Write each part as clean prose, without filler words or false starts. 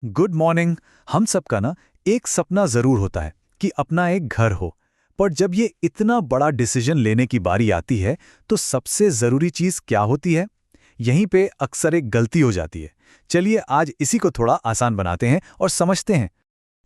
Good morning. हम सबका ना एक सपना जरूर होता है कि अपना एक घर हो। पर जब ये इतना बड़ा डिसीजन लेने की बारी आती है तो सबसे जरूरी चीज क्या होती है? यहीं पे अक्सर एक गलती हो जाती है। चलिए आज इसी को थोड़ा आसान बनाते हैं और समझते हैं।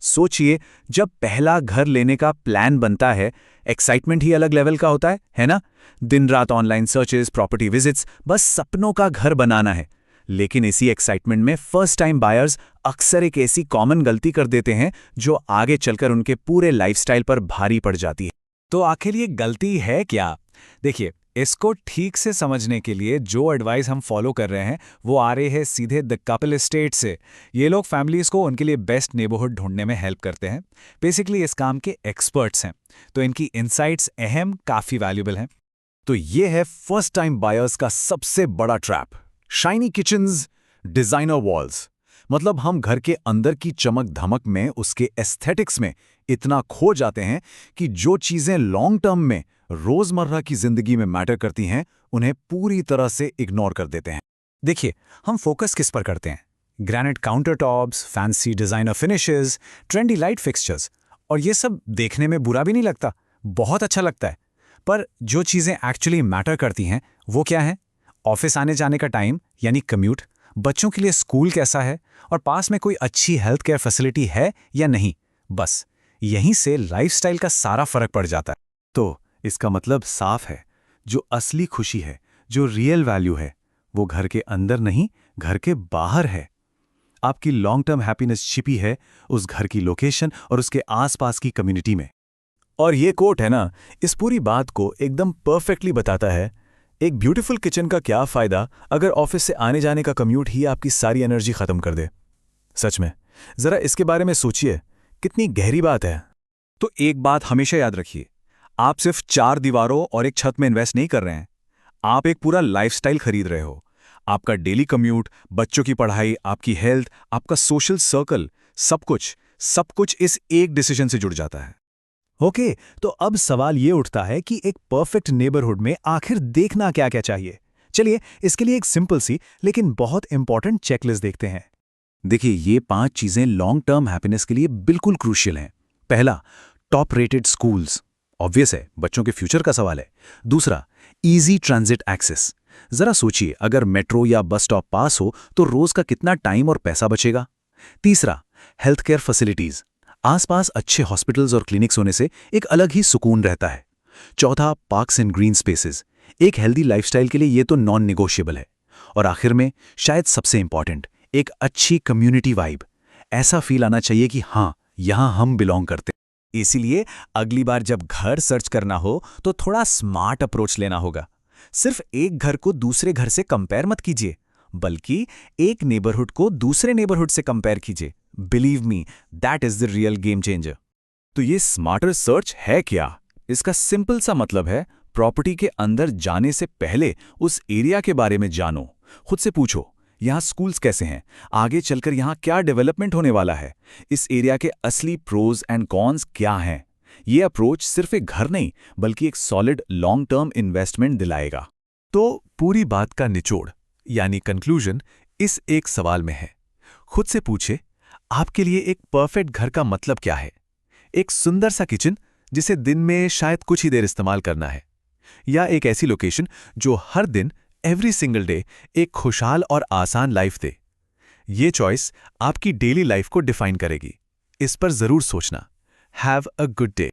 सोचिए, जब पहला घर लेने का प्लान बनता है, एक्साइटमेंट ही अलग लेवल का होता है ना? दिन रात ऑनलाइन सर्चेस, प्रॉपर्टी विजिट्स, बस सपनों का घर बनाना है। लेकिन इसी एक्साइटमेंट में फर्स्ट टाइम बायर्स अक्सर एक ऐसी कॉमन गलती कर देते हैं जो आगे चलकर उनके पूरे लाइफस्टाइल पर भारी पड़ जाती है। तो आखिर ये गलती है क्या? देखिए, इसको ठीक से समझने के लिए जो एडवाइस हम फॉलो कर रहे हैं वो आ रहे हैं सीधे द कपिल एस्टेट से। ये लोग फैमिलीज को उनके लिए बेस्ट नेबरहुड ढूंढने में हेल्प करते हैं। बेसिकली इस काम के एक्सपर्ट्स हैं, तो इनकी इनसाइट्स काफ़ी वैल्यूबल हैं। तो ये है फर्स्ट टाइम बायर्स का सबसे बड़ा trap, shiny kitchens, designer walls. मतलब हम घर के अंदर की चमक धमक में, उसके एस्थेटिक्स में इतना खो जाते हैं कि जो चीजें लॉन्ग टर्म में रोजमर्रा की जिंदगी में मैटर करती हैं उन्हें पूरी तरह से इग्नोर कर देते हैं। देखिए, हम फोकस किस पर करते हैं? Granite counter tops, fancy designer finishes, trendy light fixtures. और ये सब देखने में बुरा भी नहीं लगता, बहुत अच्छा लगता है। पर जो चीजें एक्चुअली मैटर करती हैं वो क्या है? ऑफिस आने जाने का टाइम यानी कम्यूट, बच्चों के लिए स्कूल कैसा है, और पास में कोई अच्छी हेल्थ केयर फैसिलिटी है या नहीं। बस यहीं से लाइफस्टाइल का सारा फर्क पड़ जाता है। तो इसका मतलब साफ है, जो असली खुशी है, जो रियल वैल्यू है, वो घर के अंदर नहीं, घर के बाहर है। आपकी लॉन्ग टर्म हैप्पीनेस छिपी है उस घर की लोकेशन और उसके आसपास की कम्युनिटी में। और ये कोट है ना, इस पूरी बात को एकदम परफेक्टली बताता है। एक ब्यूटीफुल किचन का क्या फायदा अगर ऑफिस से आने जाने का कम्यूट ही आपकी सारी एनर्जी खत्म कर दे? सच में, जरा इसके बारे में सोचिए, कितनी गहरी बात है। तो एक बात हमेशा याद रखिए, आप सिर्फ 4 दीवारों और एक छत में इन्वेस्ट नहीं कर रहे हैं, आप एक पूरा लाइफस्टाइल खरीद रहे हो। आपका डेली कम्यूट, बच्चों की पढ़ाई, आपकी हेल्थ, आपका सोशल सर्कल, सब कुछ इस एक डिसीजन से जुड़ जाता है। ओके, तो अब सवाल ये उठता है कि एक परफेक्ट नेबरहुड में आखिर देखना क्या क्या चाहिए। चलिए इसके लिए एक सिंपल सी लेकिन बहुत इंपॉर्टेंट चेकलिस्ट देखते हैं। देखिए, ये 5 चीजें लॉन्ग टर्म हैप्पीनेस के लिए बिल्कुल क्रूशियल हैं। पहला, टॉप रेटेड स्कूल्स। ऑब्वियस है, बच्चों के फ्यूचर का सवाल है। दूसरा, इजी ट्रांजिट एक्सेस। जरा सोचिए, अगर मेट्रो या बस स्टॉप पास हो तो रोज का कितना टाइम और पैसा बचेगा। तीसरा, हेल्थ केयर फैसिलिटीज। आसपास अच्छे हॉस्पिटल्स और क्लिनिक्स होने से एक अलग ही सुकून रहता है। चौथा, पार्क्स एंड ग्रीन स्पेसेस। एक हेल्दी लाइफस्टाइल के लिए ये तो नॉन नेगोशिएबल है। और आखिर में शायद सबसे इंपॉर्टेंट, एक अच्छी कम्युनिटी वाइब। ऐसा फील आना चाहिए कि हाँ, यहां हम बिलोंग करते हैं। इसीलिए अगली बार जब घर सर्च करना हो तो थोड़ा स्मार्ट अप्रोच लेना होगा। सिर्फ एक घर को दूसरे घर से कंपेयर मत कीजिए, बल्कि एक नेबरहुड को दूसरे नेबरहुड से कंपेयर कीजिए। Believe me, that is the real game changer. तो ये स्मार्टर सर्च है क्या? इसका सिंपल सा मतलब है, प्रॉपर्टी के अंदर जाने से पहले उस एरिया के बारे में जानो। खुद से पूछो, यहाँ स्कूल्स कैसे हैं, आगे चलकर यहाँ क्या डेवलपमेंट होने वाला है, इस एरिया के असली प्रोज एंड कॉन्स क्या हैं। ये अप्रोच सिर्फ एक घर नहीं, बल्कि एक सॉलिड लॉन्ग टर्म इन्वेस्टमेंट दिलाएगा। तो पूरी बात का निचोड़ यानी कंक्लूजन इस एक सवाल में है। खुद से पूछे, आपके लिए एक परफेक्ट घर का मतलब क्या है? एक सुंदर सा किचन जिसे दिन में शायद कुछ ही देर इस्तेमाल करना है, या एक ऐसी लोकेशन जो हर दिन, एवरी सिंगल डे, एक खुशहाल और आसान लाइफ दे? ये चॉइस आपकी डेली लाइफ को डिफाइन करेगी। इस पर जरूर सोचना। Have a good day.